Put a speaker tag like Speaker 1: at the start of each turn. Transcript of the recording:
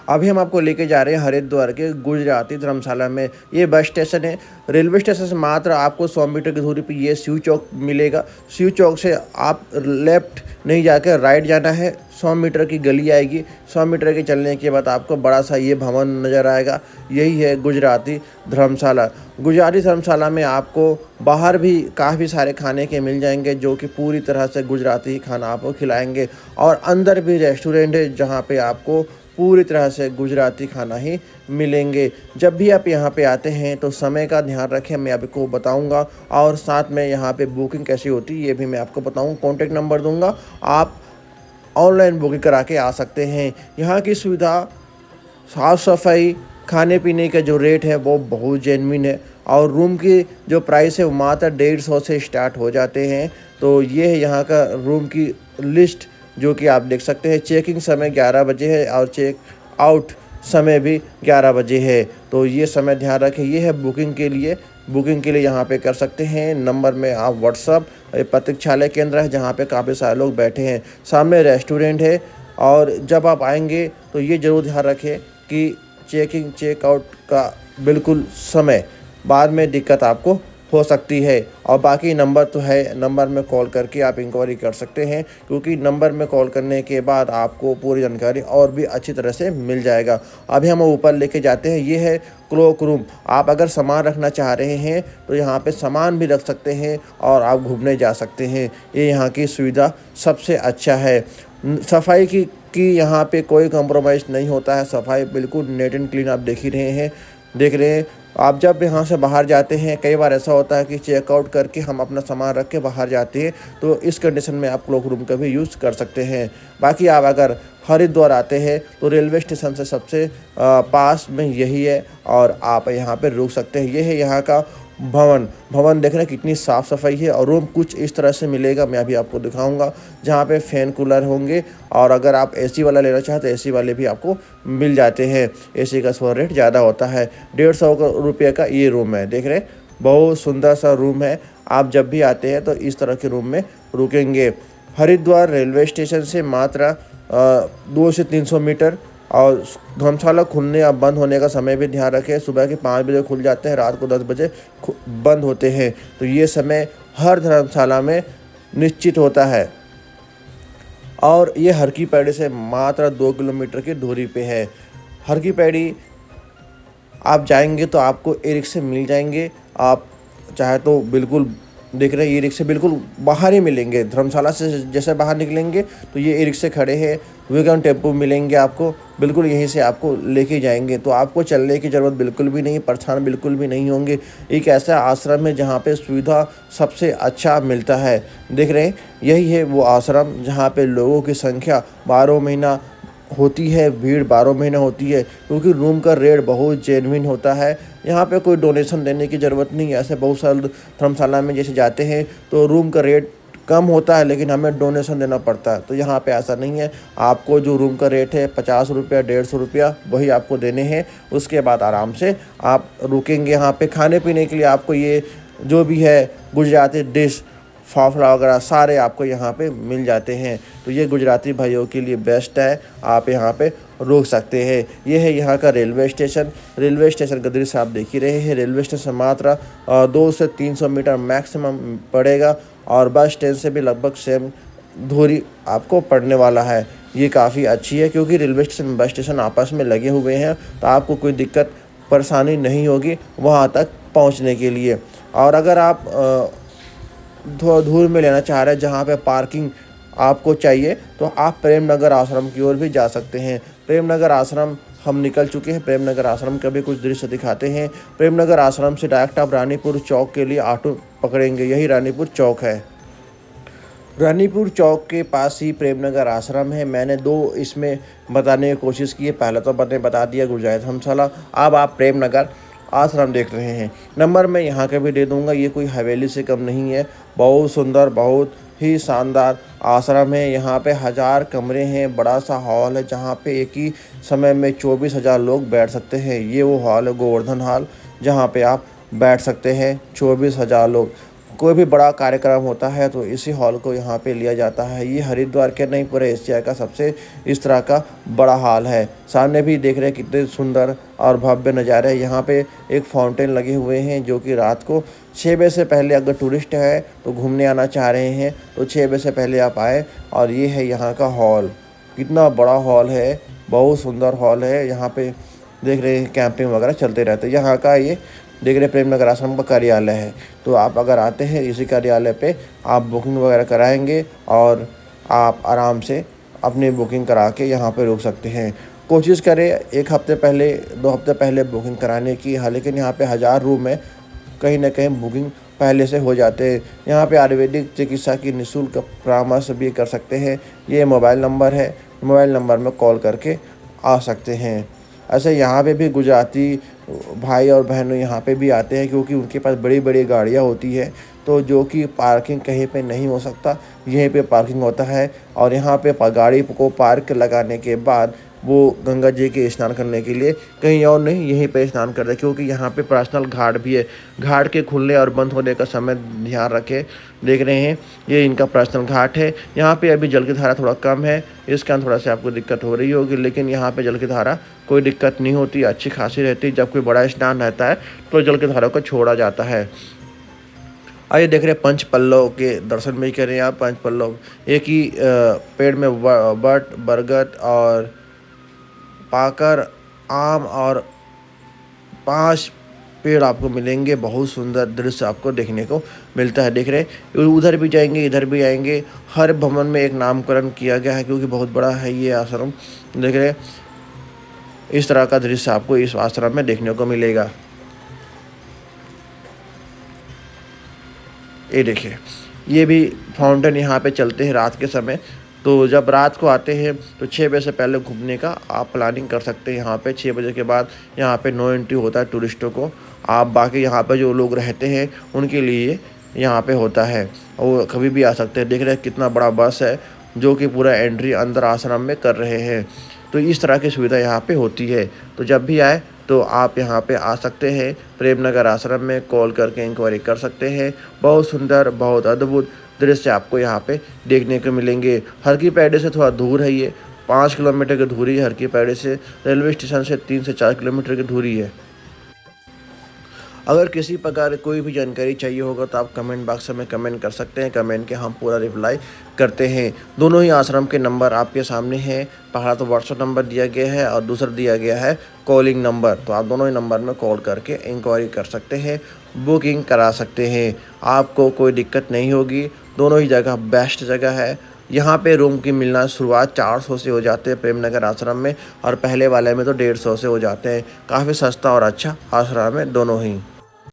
Speaker 1: अभी हम आपको लेके जा रहे हैं हरिद्वार के गुजराती धर्मशाला में। ये बस स्टेशन है। रेलवे स्टेशन से मात्र आपको 100 मीटर की दूरी पे ये शिव चौक मिलेगा। शिव चौक से आप लेफ्ट नहीं जाकर राइट जाना है। 100 मीटर की गली आएगी। 100 मीटर के चलने के बाद आपको बड़ा सा ये भवन नज़र आएगा। यही है गुजराती धर्मशाला। गुजराती धर्मशाला में आपको बाहर भी काफ़ी सारे खाने के मिल जाएंगे, जो कि पूरी तरह से गुजराती खाना आपको खिलाएंगे। और अंदर भी रेस्टोरेंट है, जहाँ पे आपको पूरी तरह से गुजराती खाना ही मिलेंगे। जब भी आप यहाँ पे आते हैं तो समय का ध्यान रखें, मैं आपको बताऊंगा। और साथ में यहाँ पे बुकिंग कैसी होती है ये भी मैं आपको बताऊँ। कॉन्टेक्ट नंबर दूंगा, आप ऑनलाइन बुकिंग करा के आ सकते हैं। यहाँ की सुविधा, साफ़ सफाई, खाने पीने का जो रेट है वो बहुत जेन्युइन है। और रूम की जो प्राइस है वो मात्र 150 से स्टार्ट हो जाते हैं। तो ये है यहाँ का रूम की लिस्ट, जो कि आप देख सकते हैं। चेकिंग समय 11 बजे है और चेक आउट समय भी 11 बजे है। तो ये समय ध्यान रखें। ये है बुकिंग के लिए। बुकिंग के लिए यहाँ पे कर सकते हैं। नंबर में आप व्हाट्सअप, प्रतीक्षालय केंद्र है जहाँ पे काफ़ी सारे लोग बैठे हैं। सामने रेस्टोरेंट है। और जब आप आएंगे तो ये ज़रूर ध्यान रखें कि चेकिंग चेकआउट का बिल्कुल समय, बाद में दिक्कत आपको हो सकती है। और बाकी नंबर तो है, नंबर में कॉल करके आप इंक्वायरी कर सकते हैं, क्योंकि नंबर में कॉल करने के बाद आपको पूरी जानकारी और भी अच्छी तरह से मिल जाएगा। अभी हम ऊपर लेके जाते हैं। ये है क्लोक रूम। आप अगर सामान रखना चाह रहे हैं तो यहाँ पे सामान भी रख सकते हैं और आप घूमने जा सकते हैं। ये यहाँ की सुविधा सबसे अच्छा है। सफाई की यहाँ पे कोई कॉम्प्रोमाइज़ नहीं होता है। सफाई बिल्कुल नीट एंड क्लीन आप देख रहे हैं। आप जब यहाँ से बाहर जाते हैं, कई बार ऐसा होता है कि चेकआउट करके हम अपना सामान रख के बाहर जाते हैं, तो इस कंडीशन में आप क्लोक रूम का भी यूज़ कर सकते हैं। बाकी आप अगर हरिद्वार आते हैं तो रेलवे स्टेशन से सबसे पास में यही है और आप यहाँ पे रुक सकते हैं। ये है यहाँ का भवन देख रहे हैं कितनी साफ़ सफाई है। और रूम कुछ इस तरह से मिलेगा, मैं अभी आपको दिखाऊंगा, जहाँ पे फैन कूलर होंगे। और अगर आप एसी वाला लेना चाहते हैं, एसी वाले भी आपको मिल जाते हैं। एसी का थोड़ा रेट ज़्यादा होता है। 150 रुपये का ये रूम है। देख रहे हैं, बहुत सुंदर सा रूम है। आप जब भी आते हैं तो इस तरह के रूम में रुकेंगे। हरिद्वार रेलवे स्टेशन से मात्र 200 से 300 मीटर। और धर्मशाला खुलने या बंद होने का समय भी ध्यान रखें। सुबह के 5 बजे खुल जाते हैं, रात को 10 बजे बंद होते हैं। तो ये समय हर धर्मशाला में निश्चित होता है। और ये हर की पैड़ी से मात्र 2 किलोमीटर की दूरी पे है। हर की पैड़ी आप जाएंगे तो आपको ई रिक्शे मिल जाएंगे। आप चाहे तो बिल्कुल देख रहे हैं, ई रिक्शे बिल्कुल बाहर ही मिलेंगे। धर्मशाला से जैसे बाहर निकलेंगे तो ये ई रिक्शे खड़े हैं। वेगन टेम्पो मिलेंगे आपको, बिल्कुल यहीं से आपको लेके जाएंगे। तो आपको चलने की ज़रूरत बिल्कुल भी नहीं, परेशान बिल्कुल भी नहीं होंगे। एक ऐसा आश्रम है जहाँ पे सुविधा सबसे अच्छा मिलता है। देख रहे हैं, यही है वो आश्रम जहाँ पे लोगों की संख्या 12 महीना होती है, भीड़ 12 महीना होती है, क्योंकि रूम का रेट बहुत जेन्युइन होता है। यहाँ पे कोई डोनेशन देने की ज़रूरत नहीं है। ऐसे बहुत सारे धर्मशाला में जैसे जाते हैं तो रूम का रेट कम होता है, लेकिन हमें डोनेशन देना पड़ता है। तो यहाँ पे ऐसा नहीं है। आपको जो रूम का रेट है 50 रुपया, 150 रुपया, वही आपको देने हैं। उसके बाद आराम से आप रुकेंगे। यहाँ पे खाने पीने के लिए आपको ये जो भी है गुजराती डिश, फाफड़ा वगैरह सारे आपको यहाँ पे मिल जाते हैं। तो ये गुजराती भाइयों के लिए बेस्ट है, आप यहाँ पे रुक सकते हैं। ये है यहाँ का रेलवे स्टेशन। रेलवे स्टेशन का दृश्य आप देख ही रहे हैं। रेलवे स्टेशन मात्र 200 से 300 मीटर मैक्सिमम पड़ेगा। और बस स्टैंड से भी लगभग सेम दूरी आपको पड़ने वाला है। ये काफ़ी अच्छी है, क्योंकि रेलवे स्टेशन बस स्टेशन आपस में लगे हुए हैं, तो आपको कोई दिक्कत परेशानी नहीं होगी वहाँ तक पहुँचने के लिए। और अगर आप थोड़ा दूर में लेना चाह रहे हैं जहाँ पे पार्किंग आपको चाहिए, तो आप प्रेम नगर आश्रम की ओर भी जा सकते हैं। प्रेम नगर आश्रम हम निकल चुके हैं। प्रेम नगर आश्रम का भी कुछ दृश्य दिखाते हैं। प्रेम नगर आश्रम से डायरेक्ट आप रानीपुर चौक के लिए ऑटो पकड़ेंगे। यही रानीपुर चौक है। रानीपुर चौक के पास ही प्रेम नगर आश्रम है। मैंने 2 इसमें बताने की कोशिश की है। पहला तो मैंने बता दिया गुजरात धर्मशाला, अब आप प्रेम नगर आश्रम देख रहे हैं। नंबर मैं यहाँ का भी दे दूँगा। ये कोई हवेली से कम नहीं है। बहुत सुंदर, बहुत ही शानदार आश्रम है। यहाँ पे 1000 कमरे हैं। बड़ा सा हॉल है जहाँ पे एक ही समय में 24,000 लोग बैठ सकते हैं। ये वो हॉल है, गोवर्धन हॉल, जहाँ पे आप बैठ सकते हैं 24,000 लोग। कोई भी बड़ा कार्यक्रम होता है तो इसी हॉल को यहाँ पे लिया जाता है। ये हरिद्वार के नहीं पूरे एशिया का सबसे इस तरह का बड़ा हॉल है। सामने भी देख रहे हैं कितने सुंदर और भव्य नज़ारे हैं। यहाँ पे एक फाउंटेन लगे हुए हैं जो कि रात को 6 बजे से पहले अगर टूरिस्ट है तो घूमने आना चाह रहे हैं तो 6 बजे से पहले आप आए। और ये है यहाँ का हॉल, कितना बड़ा हॉल है, बहुत सुंदर हॉल है। यहाँ पे देख रहे हैं कैंपिंग वगैरह चलते रहते हैं। यहाँ का ये देख रहे प्रेम नगर आश्रम का कार्यालय है। तो आप अगर आते हैं इसी कार्यालय पे आप बुकिंग वगैरह कराएंगे और आप आराम से अपनी बुकिंग करा के यहाँ पे रुक सकते हैं। कोशिश करें 1 हफ्ते पहले 2 हफ्ते पहले बुकिंग कराने की, हालांकि यहाँ पे 1000 रूम है, कहीं ना कहीं बुकिंग पहले से हो जाते हैं। यहाँ पे आयुर्वेदिक चिकित्सा की निःशुल्क परामर्श भी कर सकते हैं। ये मोबाइल नंबर है, मोबाइल नंबर में कॉल करके आ सकते हैं। ऐसे यहाँ पे भी गुजराती भाई और बहनों यहाँ पे भी आते हैं क्योंकि उनके पास बड़ी बड़ी गाड़ियाँ होती है, तो जो कि पार्किंग कहीं पे नहीं हो सकता, यहीं पे पार्किंग होता है। और यहाँ पे गाड़ी को पार्क लगाने के बाद वो गंगा जी के स्नान करने के लिए कहीं और नहीं यहीं पे स्नान करते हैं, क्योंकि यहाँ पे पर्सनल घाट भी है। घाट के खुलने और बंद होने का समय ध्यान रखें। देख रहे हैं ये इनका पर्सनल घाट है। यहाँ पे अभी जल की धारा थोड़ा कम है, इस कारण थोड़ा सा आपको दिक्कत हो रही होगी, लेकिन यहाँ पे जल की धारा कोई दिक्कत नहीं होती, अच्छी खासी रहती है। जब कोई बड़ा स्नान रहता है तो जल की धारा को छोड़ा जाता है। आइए देख रहे हैं पंच पल्लव के दर्शन भी करें आप। पंच पल्लव एक ही पेड़ में बट, बरगद और पाकर, आम और 5 पेड़ आपको मिलेंगे। बहुत सुंदर दृश्य आपको देखने को मिलता है। देख रहे उधर भी जाएंगे इधर भी आएंगे। हर भवन में एक नामकरण किया गया है क्योंकि बहुत बड़ा है ये आश्रम। देख रहे इस तरह का दृश्य आपको इस आश्रम में देखने को मिलेगा। ये देखिए ये भी फाउंटेन यहाँ पे चलते हैं रात के समय। तो जब रात को आते हैं तो 6 बजे से पहले घूमने का आप प्लानिंग कर सकते हैं। यहाँ पे 6 बजे के बाद यहाँ पे नो एंट्री होता है टूरिस्टों को। आप बाकी यहाँ पे जो लोग रहते हैं उनके लिए यहाँ पे होता है, वो कभी भी आ सकते हैं। देख रहे हैं कितना बड़ा बस है जो कि पूरा एंट्री अंदर आश्रम में कर रहे हैं। तो इस तरह की सुविधा यहाँ पे होती है। तो जब भी आए तो आप यहाँ पे आ सकते हैं। प्रेम नगर आश्रम में कॉल करके इंक्वायरी कर सकते हैं। बहुत सुंदर, बहुत अद्भुत दृश्य आपको यहाँ पे देखने को मिलेंगे। हर की पैड़ी से थोड़ा दूर है, ये 5 किलोमीटर की दूरी है। हर की पैड़ी से रेलवे स्टेशन से 3 से 4 किलोमीटर की दूरी है। अगर किसी प्रकार कोई भी जानकारी चाहिए होगा तो आप कमेंट बॉक्स में कमेंट कर सकते हैं। कमेंट के हम पूरा रिप्लाई करते हैं। दोनों ही आश्रम के नंबर आपके सामने हैं। पहला तो व्हाट्सएप नंबर दिया गया है और दूसरा दिया गया है कॉलिंग नंबर। तो आप दोनों ही नंबर में कॉल करके इंक्वायरी कर सकते हैं, बुकिंग करा सकते हैं। आपको कोई दिक्कत नहीं होगी। दोनों ही जगह बेस्ट जगह है। यहाँ पे रूम की मिलना शुरुआत 400 से हो जाते हैं प्रेम नगर आश्रम में, और पहले वाले में तो 150 से हो जाते हैं। काफ़ी सस्ता और अच्छा आश्रम है दोनों ही।